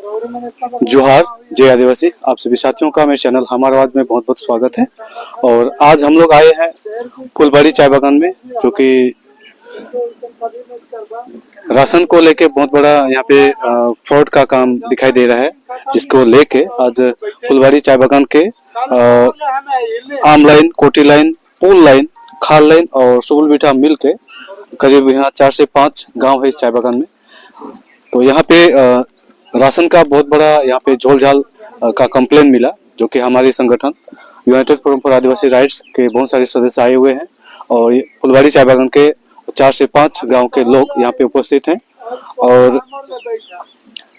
जोहार जय आदिवासी। आप सभी साथियों का मेरे चैनल हमारा आवाज में बहुत बहुत स्वागत है। और आज हम लोग आए हैं फुलबाड़ी चाय बागान में, जो कि राशन को लेके बहुत बड़ा यहाँ पे फ्रॉड का काम दिखाई दे रहा है, जिसको लेके आज फुलबाड़ी चाय बागान के आम लाइन, कोटी लाइन, पुल लाइन, खाल लाइन और सुबुल बीटा मिल के करीब यहाँ 4 से 5 गांव है इस चाय बागान में। तो यहाँ पे राशन का बहुत बड़ा यहाँ पे झोल-झाल का कंप्लेन मिला, जो कि हमारे संगठन United Forum for Adivasi rights के बहुत सारे सदस्य आए हुए हैं और फुलबाड़ी चाय बागान के 4 से 5 गांव के लोग यहाँ पे उपस्थित हैं। और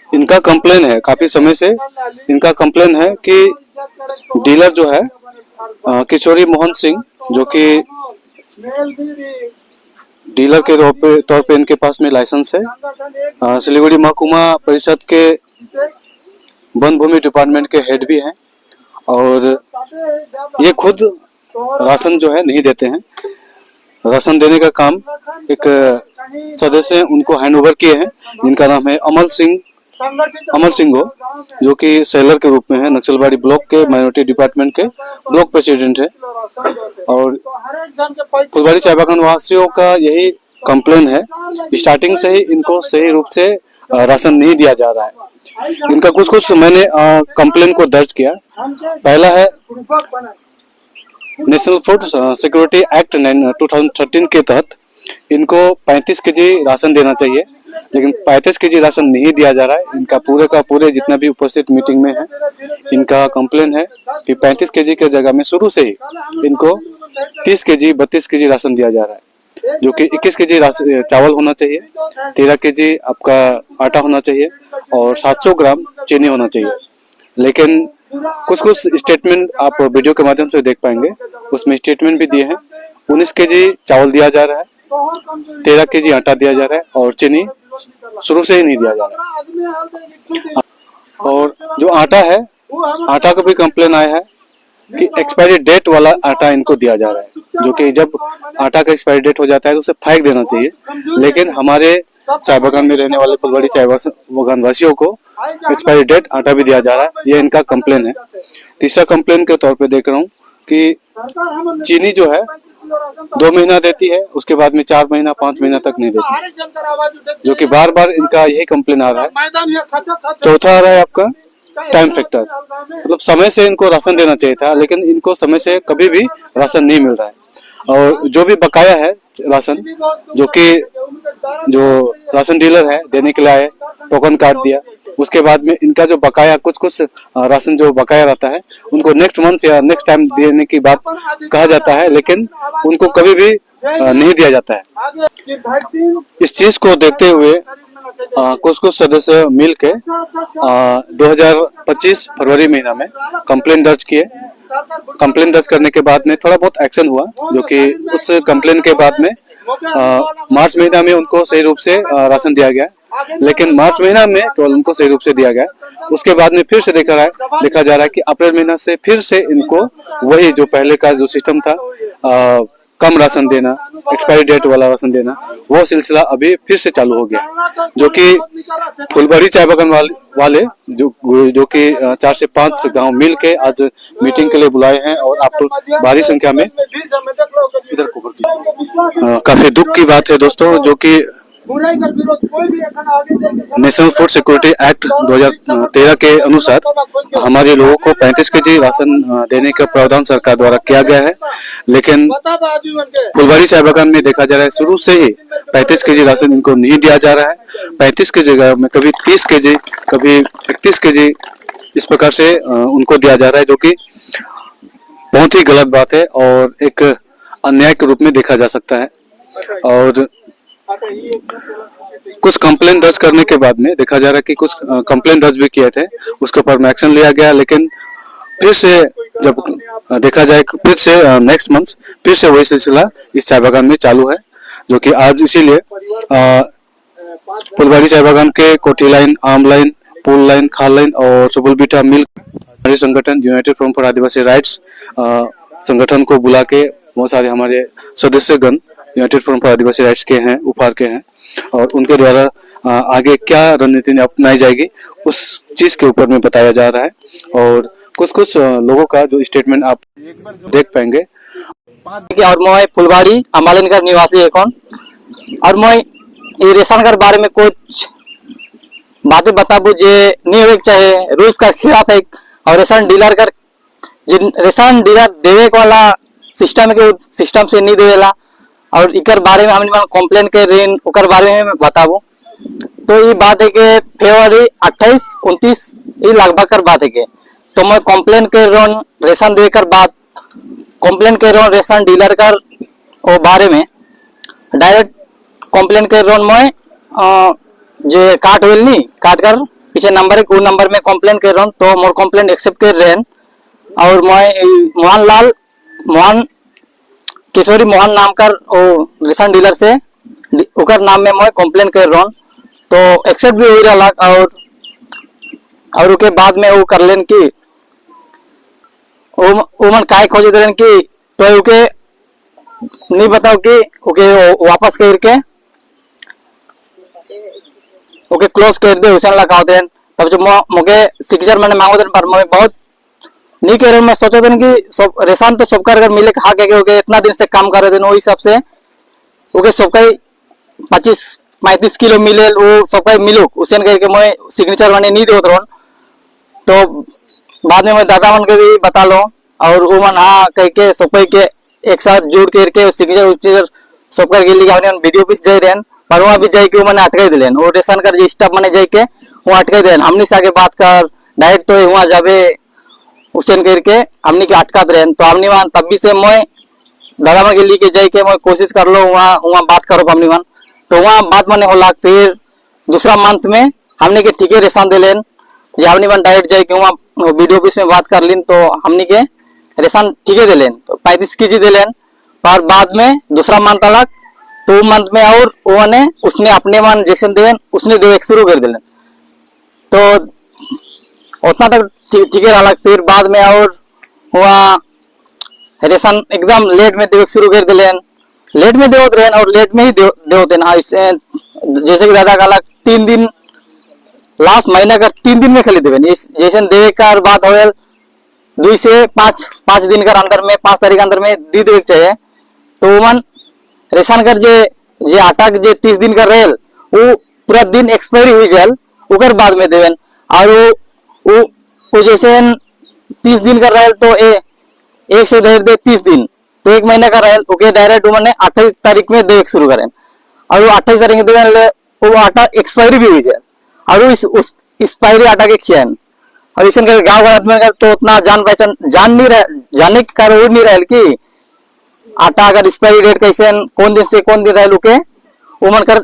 इनका कंप्लेन है, काफी समय से इनका कंप्लेन है कि डीलर जो है किशोरी मोहन सिंह, जो कि डीलर के तौर पे इनके पास में लाइसेंस है, सिलीगुड़ी महकुमा परिषद के वन भूमि डिपार्टमेंट के हेड भी हैं और ये खुद राशन जो है नहीं देते हैं। राशन देने का काम एक सदस्य उनको हैंड ओवर किए हैं, जिनका नाम है अमल सिंह हो, जो कि सेलर के रूप में है, नक्सलबाड़ी ब्लॉक के माइनॉरिटी डिपार्टमेंट के ब्लॉक प्रेसिडेंट है। और फुलबाड़ी चाय बागान वासियों का यही कंप्लेन है, स्टार्टिंग से ही इनको सही रूप से राशन नहीं दिया जा रहा है। इनका कुछ मैंने कंप्लेन को दर्ज किया। पहला है नेशनल फूड सिक्योरिटी एक्ट 2013 के तहत इनको 35 केजी राशन देना चाहिए, लेकिन 35 केजी राशन नहीं दिया जा रहा है। इनका पूरे का पूरे जितना भी उपस्थित मीटिंग में है, इनका कंप्लेन है कि 35 केजी के जगह में शुरू से ही इनको 30 केजी 32 केजी राशन दिया जा रहा है, जो कि 21 केजी चावल होना चाहिए, 13 केजी आपका आटा होना चाहिए और 700 ग्राम चीनी होना चाहिए। लेकिन कुछ स्टेटमेंट आप वीडियो के माध्यम से देख पाएंगे, उसमें स्टेटमेंट भी दिए हैं। 19 केजी चावल दिया जा रहा है, 13 केजी आटा दिया जा रहा है और चीनी शुरू से ही नहीं दिया जा रहा है। और जो आटा है, आटा का भी कंप्लेन आया है कि एक्सपायरी डेट वाला आटा इनको दिया जा रहा है, जो कि जब आटा का एक्सपायरी डेट हो जाता है तो उसे फेंक देना चाहिए। लेकिन हमारे चाय बागान में रहने वाले फुलबाड़ी चाय बागान वासियों को एक्सपायरी डेट आटा भी दिया जा रहा है, ये इनका कंप्लेन है। तीसरा कंप्लेन के तौर पे देख रहा हूँ कि चीनी जो है 2 महीना देती है, उसके बाद में 4 महीना 5 महीना तक नहीं देती, जो कि बार बार इनका यही कंप्लेन आ रहा है। चौथा आ रहा है आपका टाइम फैक्टर, मतलब समय से इनको राशन देना चाहिए था, लेकिन इनको समय से कभी भी राशन नहीं मिल रहा है। और जो भी बकाया है राशन, जो राशन डीलर है देने के लिए आए, टोकन काट दिया, उसके बाद में इनका जो बकाया कुछ राशन जो बकाया रहता है उनको नेक्स्ट मंथ या नेक्स्ट टाइम देने की बात कहा जाता है, लेकिन उनको कभी भी नहीं दिया जाता है। इस चीज को देखते हुए कुछ सदस्य मिल के 2025 फरवरी महीना में कंप्लेन दर्ज किए। कंप्लेन दर्ज करने के बाद में थोड़ा बहुत एक्शन हुआ, जो कि उस कंप्लेन के बाद में मार्च महीना में उनको सही रूप से राशन दिया गया, लेकिन मार्च महीना में केवल उनको सही रूप से दिया गया। उसके बाद में फिर से देखा जा रहा है कि अप्रैल महीना से फिर से इनको वही जो पहले का जो सिस्टम था, कम राशन देना, एक्सपायरी डेट वाला राशन देना, वो सिलसिला अभी फिर से चालू हो गया, जो कि फुलबाड़ी चाय बागान वाले जो कि 4 से 5 गांव मिल के आज मीटिंग के लिए बुलाए हैं। और आप भारी संख्या में इधर काफी दुख की बात है दोस्तों, जो कि नेशनल फूड सिक्योरिटी एक्ट 2013 के अनुसार हमारे लोगों को 35 केजी राशन देने का प्रावधान सरकार द्वारा किया गया है, लेकिन फुलबाड़ी चाय बागान में देखा जा रहा है शुरू से ही 35 केजी राशन इनको नहीं दिया जा रहा है। 35 की जगह में कभी 30 केजी, कभी 31 केजी इस प्रकार से उनको दिया जा रहा है, जो कि बहुत ही गलत बात है और एक अन्याय के रूप में देखा जा सकता है। और कुछ कंप्लेन दर्ज करने के बाद में देखा जा रहा है कि कुछ कंप्लेन दर्ज भी किए थे, उसके ऊपर में एक्शन लिया गया, लेकिन फिर से जब देखा जाए फिर से नेक्स्ट मंथ फिर से वही सिलसिला इस चाय बागान में चालू है, जो कि आज इसीलिए फुलबाड़ी चाय बागान के कोठी लाइन, आम लाइन, पुल लाइन, खाल लाइन और सुबुल बीटा मिल संगठन United Forum for Adivasi rights संगठन को बुला के बहुत सारे हमारे सदस्यगण United Forum for Adivasi rights के हैं, उपहार के हैं, और उनके द्वारा आगे क्या रणनीति अपनाई जाएगी उस चीज के ऊपर में बताया जा रहा है। और कुछ कुछ लोगों का जो स्टेटमेंट आप देख पाएंगे। और मैं फुलबाड़ी अम्बालिनगर निवासी है कौन और मैं ये रेशन कार्ड बारे में कुछ बातें बताबू जे नहीं हो चाहे रूल्स का खिलाफ है। और रेशन डीलर कर जिन रेशन डीलर देवे वाला सिस्टम के सिस्टम से नहीं देवेला और इकर बारे में हमने कंप्लेन के रेन उकर बारे में मैं बताबू। तो ये बात है कि फरवरी 28-29 ये लगभग कर बात है कि तो मैं कंप्लेन कर रहा हूँ रेशन दे कर बात कंप्लेन कर रहा हूँ रेशन डीलर कर वो बारे में डायरेक्ट कंप्लेन कर रहा हूँ मैं जे काट वेल नहीं काट कर पीछे नंबर है वो नंबर में कंप्लेन कर रहा हूँ। तो मोर कंप्लेन एक्सेप्ट कर रहे हैं और मैं मोहन किशोरी मोहन नाम कर वो रेशन डीलर से उकर नाम में मैं कंप्लेन कर रहा हूँ। तो एक्सेप्ट भी हो रहा और उसके बाद में वो कर लेन की वो मन काय खोज दे कि तो उके नहीं बताओ कि ओके वापस करके ओके क्लोज कर दे उसन लगाओ देन। तब जो मुझे सिग्नेचर मैंने मांगो देन पर मैं बहुत नहीं कह रहा हूँ। मैं सोचो दिन कि सब रेशन तो सबका अगर मिले खा के ओके इतना दिन से काम कर रहे थे वो हिसाब से ओके सबका 25-35 किलो मिले वो सबका मिलो उसन करके मैं सिग्नेचर मैंने नहीं दे रहा। तो बाद में मैं दादा मन के भी बता लो और वो मन हाँ कह के सबको के एक साथ जोड़ करके सिग्नेचर सब करके लिए वीडियो भी जाए रहे पर वहाँ भी जाके मैंने अटकाई दिले वो रेशन कार्ड जो स्टाफ मैंने जाके वहाँ अटकाई दिले हमने से आगे बात कर डायरेक्ट तो वहाँ जाबे उसन करके हमने के अटका दे तो हमने वहाँ तब भी से मैं दादा मन के लिए जाके मैं कोशिश कर लो वहाँ वहाँ बात करो हमने वन। तो वहाँ बात मैंने होला फिर दूसरा मंथ में हमने के ठीक है रेशन दे लेन जो हमने वन डायरेक्ट जाके वहाँ वीडियो ऑफिस में बात कर लीन। तो हमने के रेशन ठीक है दे लेन तो 35 kg दे लेन पर बाद में दूसरा मंथ अलग तो मंथ में और वो ने उसने अपने मन जैसे देवेन उसने दे शुरू कर दिले। तो उतना तक ठीक है अलग फिर बाद में और वहाँ रेशन एकदम लेट में दे शुरू कर दिले लेट में दे और लेट में ही दे जैसे कि दादा का अलग 3 दिन लास्ट महीना का 3 दिन में खाली देवे जैसे देवे का बात हो 2 से 5 दिन का अंदर में 5 तारीख अंदर में दी देवे चाहिए। तो मन रेशन कार्ड जे आटा जे 30 दिन का रेल वो पूरा दिन एक्सपायरी हुई जाए उकर बाद में देवेन और वो जैसे 30 दिन का रेल तो एक से दे 30 दिन तो 1 महीना का रेल ओके डायरेक्ट मैंने 28 तारीख में दे शुरू करें और वो 28 तारीख में देवेन वो आटा एक्सपायरी भी हुई जाए और उस एक्सपायरी आटा के खियान और इस गाँव में तो उतना जान पहचान जानने के कारण वो नहीं रहे कि आटा अगर एक्सपायरी डेट कैसे कौन दिन से कौन दिन रहे लुके वो मन कर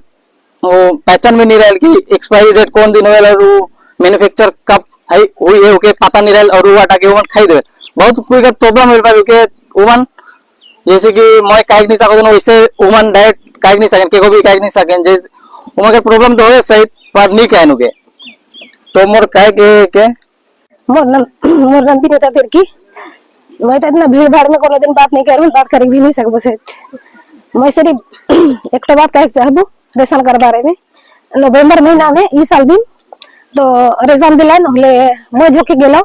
वो पहचान में नहीं रहे कि एक्सपायरी डेट कौन दिन हुए और वो मैन्युफैक्चर कब है हुई है ओके पता नहीं रहे और वो आटा के वो खाई दे बहुत कोई का प्रॉब्लम हो रहा है उमन जैसे कि मैं काट नहीं सकता वैसे उमन डायरेक्ट काट नहीं सकें को भी काट नहीं सकें जैसे उमन का प्रॉब्लम तो है सही पर नहीं कहनु के तो मोर कह के मोर नाम भी बता देर की मैं तो इतना भीड़ भाड़ में कोनो दिन बात नहीं करूँ बात कर भी नहीं सकबो से मैं सिर्फ एक बात कह चाहबू रेशन कार्ड बारे में नवंबर महीना में ई साल दिन तो रेशन दिलान हले मैं झोके गेलो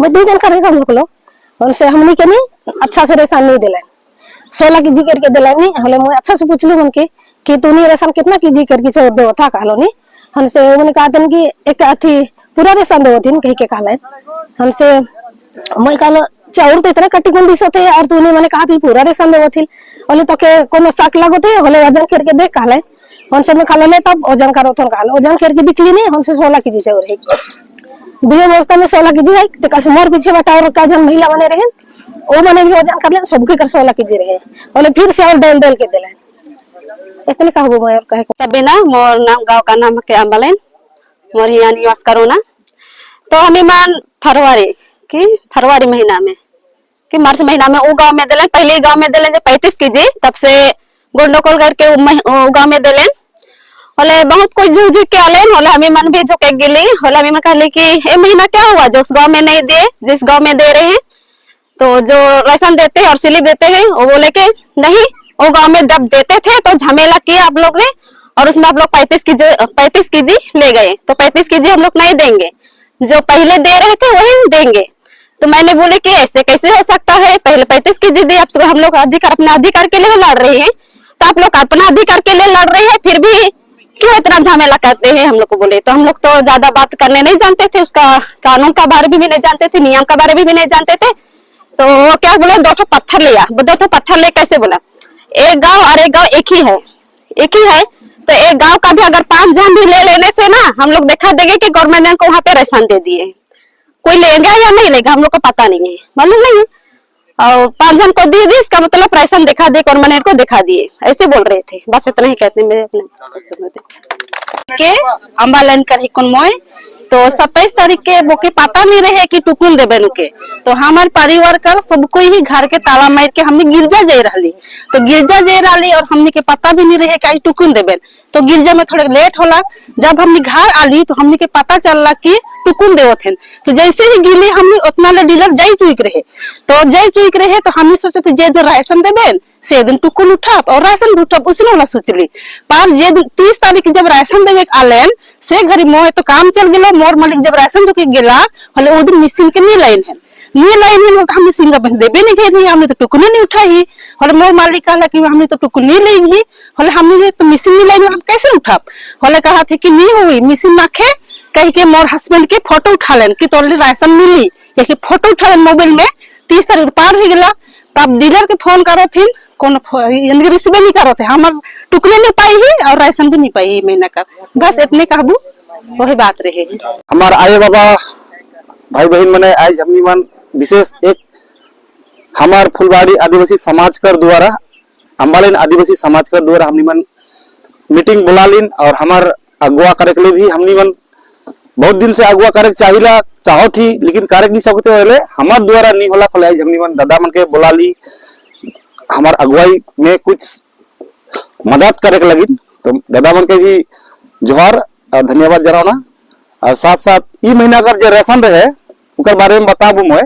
मैं 2 दिन का रेशन झोकलो उनसे हमनी के नहीं अच्छा से रेशन नहीं दिलान 16 kg करके दिलान नहीं हले मैं अच्छा से पूछलू उनके कि तूने रेशन कितना kg करके छोड़ दो था कहलो नहीं हमसे उन्होंने कहा कि एक अथी पूरा रेशन दो दिन कह के कहले हमसे मैं कहलो चाउर तो इतना कटी गुंडी सोते और तूने मैंने कहा थी पूरा रेशन दो थी बोले तो के कोनो साक लगोते बोले वजन करके देख कहले हमसे मैं कहले ले तब वजन करो तो कहले वजन करके दिखली नहीं हमसे 16 kg चाउर है दुनिया व्यवस्था में 16 kg है तो कस्टमर पीछे बटा और का जन महिला बने रहे वो मैंने भी वजन कर ले सबके कर 16 kg रहे बोले फिर से और डेल के दिले इतने कहबो मैं कहे सबेना मोर नाम गांव का नाम के अम्बालेन मोर यहाँ निवास करो ना। तो हमें मान फरवरी महीना में कि मार्च महीना में वो गांव में दिले पहले गांव में दिले 35 kg तब से गोंडोकोल करके गांव में दिले होले बहुत कोई झूझ के आले होले हमें मन भी झुके गेली होले हमें कहले कि ये महीना क्या हुआ जो उस गांव में नहीं दे जिस गांव में दे रहे हैं तो जो राशन देते हैं और स्लिप देते हैं वो बोले कि नहीं वो गांव में जब देते थे तो झमेला किया आप लोग ने और उसमें आप लोग 35 केजी ले गए, तो 35 केजी हम लोग नहीं देंगे, जो पहले दे रहे थे वही देंगे। तो मैंने बोले कि ऐसे कैसे हो सकता है, पहले 35 केजी दे, आप हम लोग अधिकार अपने अधिकार के लिए लड़ रहे हैं, तो आप लोग अपना अधिकार के लिए लड़ रहे हैं, फिर भी क्यों इतना झमेला करते हैं हम लोग को। बोले तो हम लोग तो ज्यादा बात करने नहीं जानते थे, उसका कानून का बारे में भी नहीं जानते थे, नियम का बारे में भी नहीं जानते थे। तो क्या बोला, 2 पत्थर लिया, 2 पत्थर ले कैसे बोला, एक गांव और एक गांव एक ही है, एक ही है, तो एक गांव का भी अगर 5 जन भी ले लेने से ना हम लोग दिखा देंगे कि गवर्नमेंट को वहां पे राशन दे दिए। कोई लेगा या नहीं लेगा हम लोग को पता नहीं है, मालूम नहीं है, और 5 जन को दे दी, इसका मतलब राशन दिखा दिए, गवर्नमेंट को दिखा दिए, ऐसे बोल रहे थे। बस इतना ही कहते हैं मेरे अपने के अम्बालन कर ही कौन मोय। तो 27 तारीख के बोके पता नहीं रहे कि टुकुन देबे नुके, तो हमारे परिवार का सबको ही घर के ताला मार के हमने गिरजा जाए रही, तो गिरजा जाए रही और हमने के पता भी नहीं रहे कि टुकुन देबे। तो गिरजा में थोड़े लेट होला, जब हमने घर आली तो हमने के पता चलला कि टुकुन देवत हैं। तो जैसे ही गिली हमने उतना ले डीलर जाई चुक रहे, तो जाई चुक रहे तो हमने सोचे थे जे दिन राशन देबे से दिन टुकुन उठाब और राशन उठाब, उसने वाला सोचली। पर जे 30 तारीख जब राशन देवे आलेन से घरी मोह तो काम चल गेलो, मोर मालिक जब राशन चुके गेला हले ओ दिन मिसिन के नी लाइन है, नी लाइन है, तो हमने सिंगा बन देबे नहीं घेरी, हमने तो टुकुने नहीं उठाई। हले मोर मालिक कहला कि हमने तो टुकुन नहीं लेगी, हले हमने तो मिसिन नहीं लाइन हम कैसे उठाब। हले कहा थे कि नहीं हुई मिसिन नाखे, कह के मोर हस्बैंड के फोटो उठा लेन कि तोरे राशन मिली, या कि फोटो उठा लेन मोबाइल में। 30 तारीख पार हो गेला, तब डीलर के फोन करो थी, कौन रिसीव नहीं करो थे, हमार टुकने नहीं पाई ही और राशन भी नहीं पाई ही महीना का। बस इतने कहबू वही बात रहे। हमार आए बाबा भाई बहन मने आज हमनी मन विशेष एक हमार फुलबाड़ी आदिवासी समाज कर द्वारा, अम्बालन आदिवासी समाज कर द्वारा हमनी मन मीटिंग बुला लीन, और हमार अगुआ करे के लिए भी हमनी मन बहुत दिन से अगुआ करे चाहिला चाहो थी, लेकिन करे नहीं सकते होले हमार द्वारा नहीं होला, फले आज हमनी मन दादा मन के बुला ली हमार अगुवाई में कुछ मदद करे के लगी। तो दादा मन के भी जोहार और धन्यवाद जनाना, और साथ साथ ई महीना का जो राशन रहे उकर बारे में बताबू मैं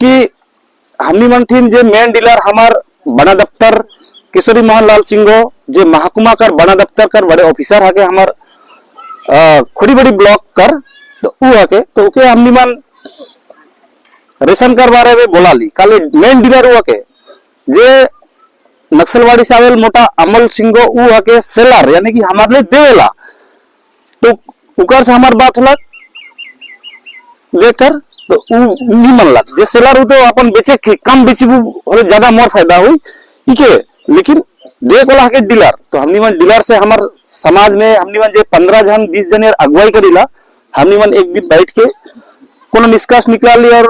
कि हमनी मन थीन जे मेन डीलर हमार बना दफ्तर किशोरी मोहन लाल सिंह जे महकुमा कर बना दफ्तर कर बड़े ऑफिसर हके हमार खुड़ी बड़ी ब्लॉक कर, तो उ हके तो उके हमनी मन रेशन कर बारे में बोला ली। खाली मेन डीलर उ हके जे नक्सलवाड़ी से आवेल मोटा अमल सिंह उ हके सेलर, यानी कि हमारे लिए देवेला, तो उकर से हमार बात होला देखकर तो उ नहीं मनला जे सेलर उ तो अपन बेचे के कम बेचबू और ज्यादा मोर फायदा हुई इके, लेकिन देख वाला के डीलर। तो हमनी मन डीलर से हमार समाज में हमनी मन जे 15 जन 20 जन अगुवाई करीला, हमनी मन एक दिन बैठ के कोनो निष्कर्ष निकाल ली और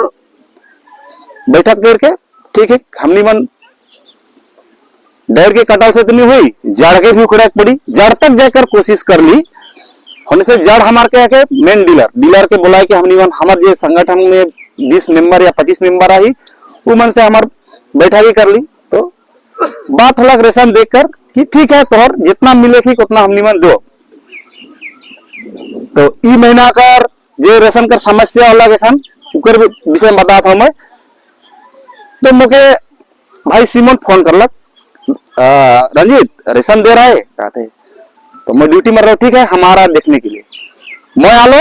बैठक करके ठीक है हमनी मन डर के कटाव से तो नहीं हुई, जड़ के भी उखड़ा पड़ी, जड़ तक जाकर कोशिश कर ली, होने से जड़ हमार के मेन डीलर के बुलाए कि हमनी मन हमार जे संगठन में 20 मेंबर या 25 मेंबर आई वो मन से हमार बैठक कर ली। तो बात होला रेशन देखकर कि ठीक है तोहर जितना मिले ठीक उतना हमनी मन दो। तो ई महीना कर जे रेशन कर समस्या होला एखन उकर विषय में बताता हूं मैं। तो मुके भाई सीमन फोन करलक, रंजीत रेशन दे रहा है कहते, तो मैं ड्यूटी में रहा, ठीक है हमारा देखने के लिए मैं आलो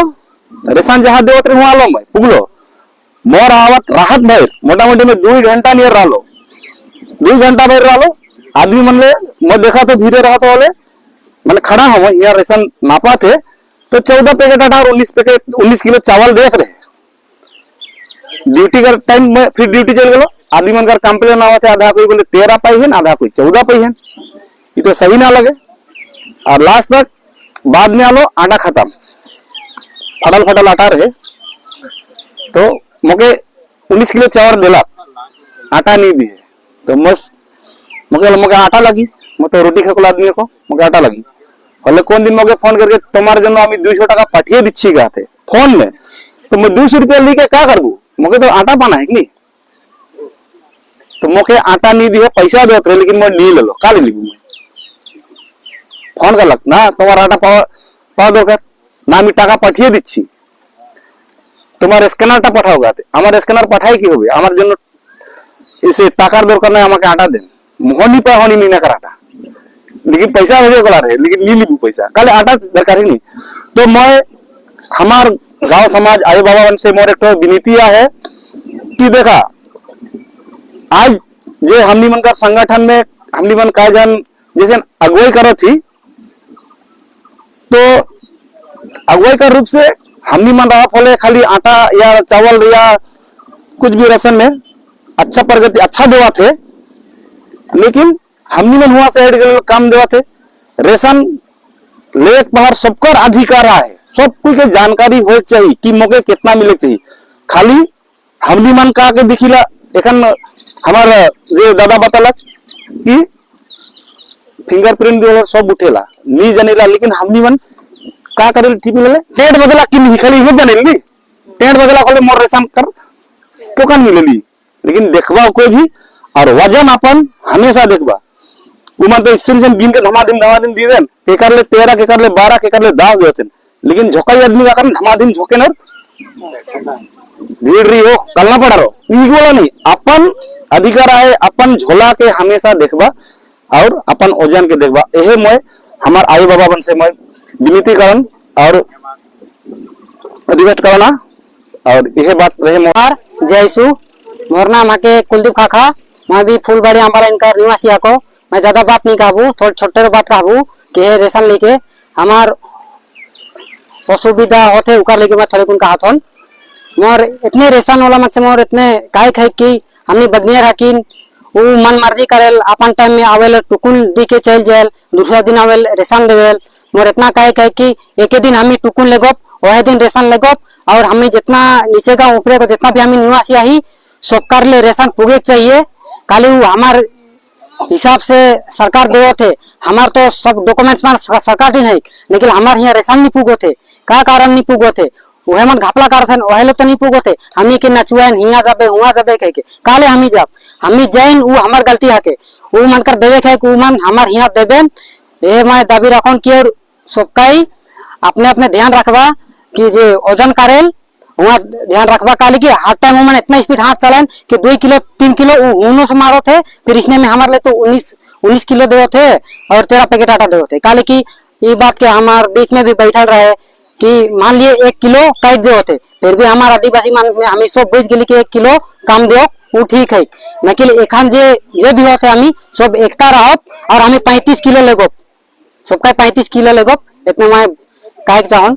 रेशन जहां देवत रहे आलो मैं पुगलो मोर आवत राहत भर मोटा मोटी में 2 घंटा नियर रहा, 2 घंटा भर रहा आदमी मन ले मैं देखा तो भीड़े रहा तो बोले मैंने खड़ा हूँ यहाँ रेशन नापा थे तो 14 पैकेट आटा और 19 किलो चावल देख रहे। ड्यूटी का टाइम में फिर ड्यूटी चल गलो, आदमी मन का कंप्लेन आवा थे, आधा कोई बोले 13 पाई है, आधा कोई 14 पाई है, ये तो सही ना लगे। और लास्ट तक बाद में आलो आटा खत्म, फटल फटल आटा रहे, तो मुके 19 किलो चावल दिला आटा नहीं दिए, तो मुके आटा लगी, मैं तो रोटी खाको आदमी को मुके आटा लगी। हले कौन दिन मुके फोन करके तुम्हारे जन्म हमें 200 टाका पाठिए दिच्छी कहते फोन में, तो मैं 200 रुपया लेके क्या करबू, मुके तो आटा पाना है कि नहीं, तो मुके आटा नहीं दिए पैसा दो रहे, लेकिन मैं नहीं ले लो का ले ली मैं फोन कर लग ना तुम्हारा आटा पाव दो कर ना मैं टाका पाठिए दिच्छी, तुम्हारे स्कैनरটা পাঠাও গাতে আমার স্ক্যানার পাঠাই কি হবে আমার জন্য এসে টাকার দরকার নাই আমাকে আটা দেন মোহনি পা হনি মিনা করাটা लेकिन पैसा भेजे कला रहे लेकिन नहीं ली पैसा काले आटा दरकार ही नहीं तो मैं हमार गांव समाज आए बाबा से मोर एक विनीति है कि देखा आज जे हमनी मन का संगठन में हमनी मन का जन जैसे अगुवाई करो थी तो अगुवाई का रूप से हमनी मन रहा फोले खाली आटा या चावल या कुछ भी राशन में अच्छा प्रगति अच्छा देवा थे लेकिन हमनी मन हुआ से काम देवा थे रेशन ले बाहर सबकर अधिकार है सब कोई के जानकारी हो चाहिए कि मोके कितना मिले चाहिए खाली हमनी मन का के दिखिला एखन हमार जे दादा बतालक कि फिंगरप्रिंट जो सब उठेला नहीं जानेला लेकिन हमनी मन का करे टीपी ले टेंट बदला कि नहीं खाली हो बनेली टेंट बदला खोले मोर रेशन कर टोकन मिलेली लेकिन देखबा कोई भी और वजन अपन हमेशा देखबा उमन तो इससे गिन के धमाधम दी देन के कर ले 13 के कर ले 12 के कर ले 10 देते लेकिन झोकाई आदमी का कारण धमाधम झोके न भीड़ रही हो करना पड़ा रो ये बोला नहीं अपन अधिकार है अपन झोला के हमेशा देखबा और अपन ओजन के देखबा यही मैं हमार आई बाबा बन से मैं विनीति करन और रिक्वेस्ट करना और यह बात रहे मोर जयसु मोर नाम है कुलदीप खाखा मैं भी फूलबाड़ी हमारा इनका निवासी को मैं ज्यादा बात नहीं कहूँ थोड़े छोटे बात कहूँ कि रेशन लेके हमार असुविधा होते उकार लेके मैं थोड़े कुन कहा था मोर इतने रेशन वाला मत से मोर इतने काय है कि हमने बदनियर हकीन वो मन मर्जी करेल अपन टाइम में आवेल टुकुन दी के चल जाए दूसरा दिन आवेल रेशन देवेल मोर इतना काय है कि एक दिन हमें टुकुन लेगोप वह दिन रेशन लेगोप और हमें जितना नीचे का ऊपरे को जितना भी हमें निवासी आई सबकार ले रेशन पुगे चाहिए खाली वो हमार हिसाब से सरकार देवो थे हमार तो सब डॉक्यूमेंट्स में सरकार ही नहीं लेकिन हमारे यहाँ रेशन नहीं पुगो थे का कारण नहीं पुगो थे वह मन घपला कर थे वह लोग तो नहीं पुगो थे हमी के नचुआन हिया जाबे हुआ जाबे कह के काले हमी जब हमी जैन वो हमार गलती है के वो मन कर देवे है कि मन हमार हिया देबेन ये मैं दाबी रखूं कि और सबकाई अपने अपने ध्यान रखबा कि जे ओजन करेल वहाँ ध्यान रखबा काली की हर टाइम मैंने इतना स्पीड हाथ चलान कि 2 किलो 3 किलो उन्हों से मारो थे फिर इसने में हमारे लिए तो 19 किलो दे थे और 13 पैकेट आटा दे थे काली की ये बात के हमारे बीच में भी बैठल रहे कि मान लिए 1 किलो काट दे होते फिर भी हमारा आदिवासी मान में हमें सब बेच गली के 1 किलो कम दो वो ठीक है न एखान जे भी होते हमें सब एकता रहो और हमें 35 किलो लेगो सबका 35 किलो लेगो इतने मैं कहे चाहूँ